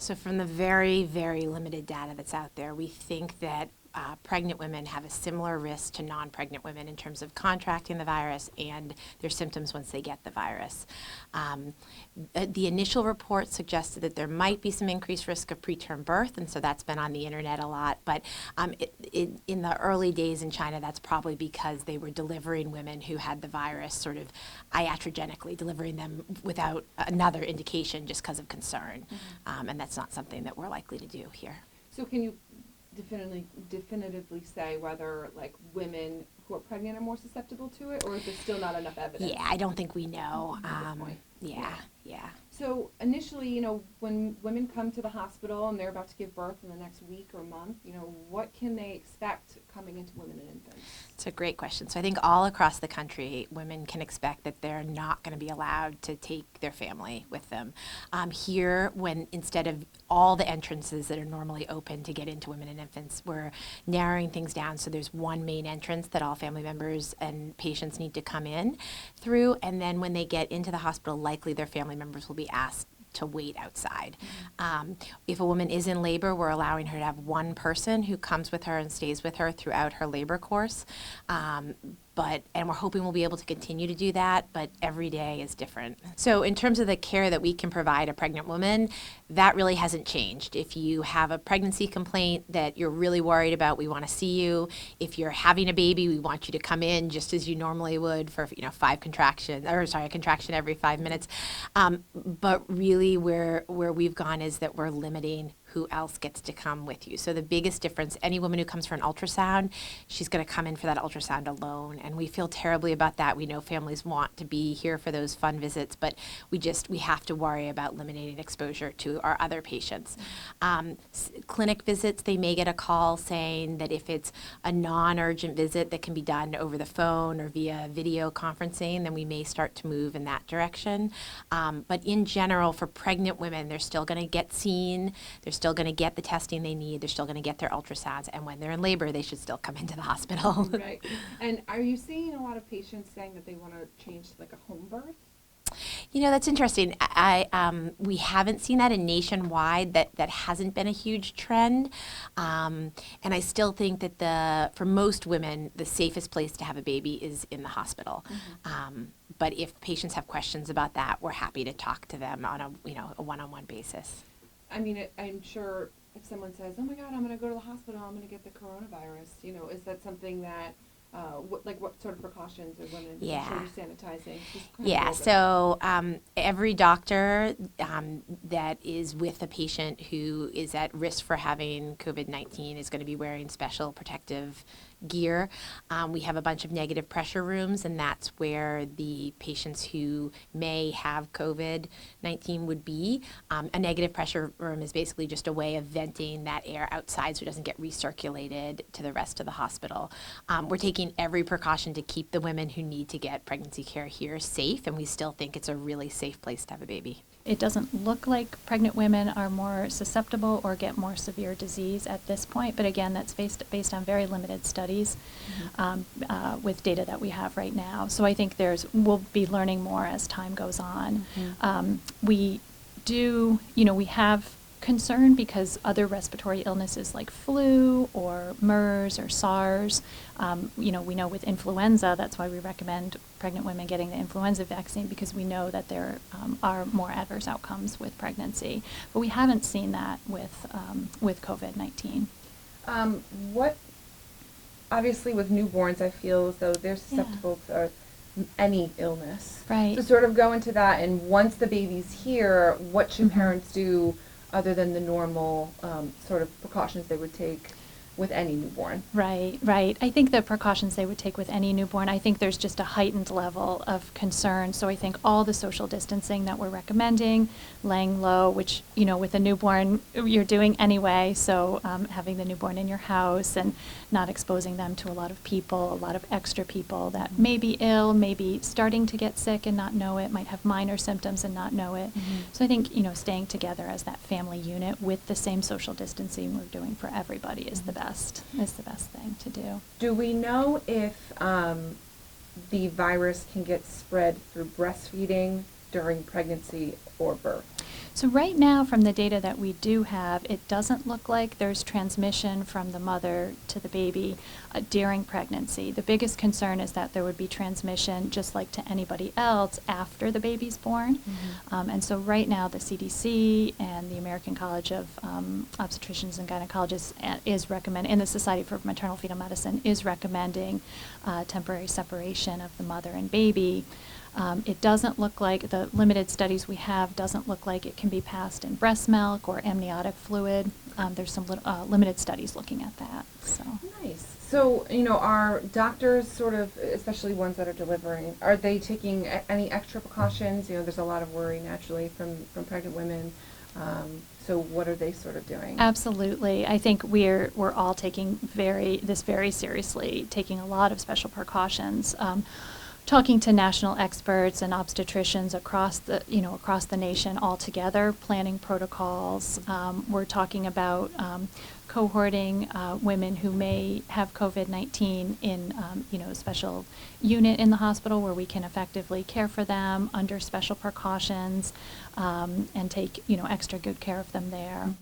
So from the very, very limited data that's out there, we think that pregnant women have a similar risk to non-pregnant women in terms of contracting the virus and their symptoms once they get the virus. The initial report suggested that there might be some increased risk of preterm birth, and so that's been on the internet a lot. But in the early days in China, that's probably because they were delivering women who had the virus sort of iatrogenically, delivering them without another indication just because of concern. And that's not something that we're likely to do here. So can you definitively say whether like women who are pregnant are more susceptible to it, or is there still not enough evidence? Yeah, I don't think we know. At this point. Yeah. So initially, when women come to the hospital and they're about to give birth in the next week or month, what can they expect coming into women and infants? It's a great question. So I think all across the country, women can expect that they're not going to be allowed to take their family with them. Here, when instead of all the entrances that are normally open to get into women and infants, we're narrowing things down so there's one main entrance that all family members and patients need to come in through, and then when they get into the hospital, likely their family members will be asked to wait outside. If a woman is in labor, we're allowing her to have one person who comes with her and stays with her throughout her labor course. And we're hoping we'll be able to continue to do that, but every day is different. So in terms of the care that we can provide a pregnant woman, that really hasn't changed. If you have a pregnancy complaint that you're really worried about, we want to see you. If you're having a baby, we want you to come in just as you normally would for a contraction every 5 minutes. But really where we've gone is that we're limiting who else gets to come with you. So the biggest difference, any woman who comes for an ultrasound, she's going to come in for that ultrasound alone. And we feel terribly about that. We know families want to be here for those fun visits, but we have to worry about limiting exposure to our other patients. Clinic visits, they may get a call saying that if it's a non-urgent visit that can be done over the phone or via video conferencing, then we may start to move in that direction. But in general, for pregnant women, they're still going to get seen. They're still going to get the testing they need. They're still going to get their ultrasounds. And when they're in labor, they should still come into the hospital. Right. And are you seeing a lot of patients saying that they want to change to like a home birth? That's interesting. We haven't seen that nationwide. That hasn't been a huge trend. And I still think that for most women, the safest place to have a baby is in the hospital. But if patients have questions about that, we're happy to talk to them on a one-on-one basis. I mean, I'm sure if someone says, "Oh my God, I'm going to go to the hospital, I'm going to get the coronavirus," is that something that, what sort of precautions are women? Yeah. I'm sure you're sanitizing. Yeah. So every doctor that is with a patient who is at risk for having COVID-19 is going to be wearing special protective gear. We have a bunch of negative pressure rooms, and that's where the patients who may have COVID-19 would be. A negative pressure room is basically just a way of venting that air outside so it doesn't get recirculated to the rest of the hospital. We're taking every precaution to keep the women who need to get pregnancy care here safe, and we still think it's a really safe place to have a baby. It doesn't look like pregnant women are more susceptible or get more severe disease at this point, but again, that's based on very limited studies with data that we have right now. So I think we'll be learning more as time goes on. We have concern because other respiratory illnesses like flu or MERS or SARS, we know with influenza, that's why we recommend pregnant women getting the influenza vaccine, because we know that there are more adverse outcomes with pregnancy. But we haven't seen that with COVID-19. Obviously with newborns, I feel as though they're susceptible to any illness. Right. So sort of go into that, and once the baby's here, what should parents do other than the normal sort of precautions they would take with any newborn? Right. I think the precautions they would take with any newborn, I think there's just a heightened level of concern. So I think all the social distancing that we're recommending, laying low, which, with a newborn you're doing anyway, so having the newborn in your house and not exposing them to a lot of people, a lot of extra people that may be ill, may be starting to get sick and not know it, might have minor symptoms and not know it. So I think, staying together as that family unit with the same social distancing we're doing for everybody is the best thing to do. Do we know if the virus can get spread through breastfeeding during pregnancy or birth? So right now, from the data that we do have, it doesn't look like there's transmission from the mother to the baby during pregnancy. The biggest concern is that there would be transmission, just like to anybody else, after the baby's born. And so right now, the CDC and the American College of Obstetricians and Gynecologists is recommending, and the Society for Maternal Fetal Medicine is recommending temporary separation of the mother and baby. It doesn't look like, the limited studies we have doesn't look like it can be passed in breast milk or amniotic fluid. There's some limited studies looking at that, so. Nice. So, are doctors sort of, especially ones that are delivering, are they taking any extra precautions? There's a lot of worry naturally from pregnant women. So what are they sort of doing? Absolutely. I think we're all taking this very seriously, taking a lot of special precautions. Talking to national experts and obstetricians across the nation all together, planning protocols. We're talking about cohorting women who may have COVID-19 in a special unit in the hospital where we can effectively care for them under special precautions and take extra good care of them there.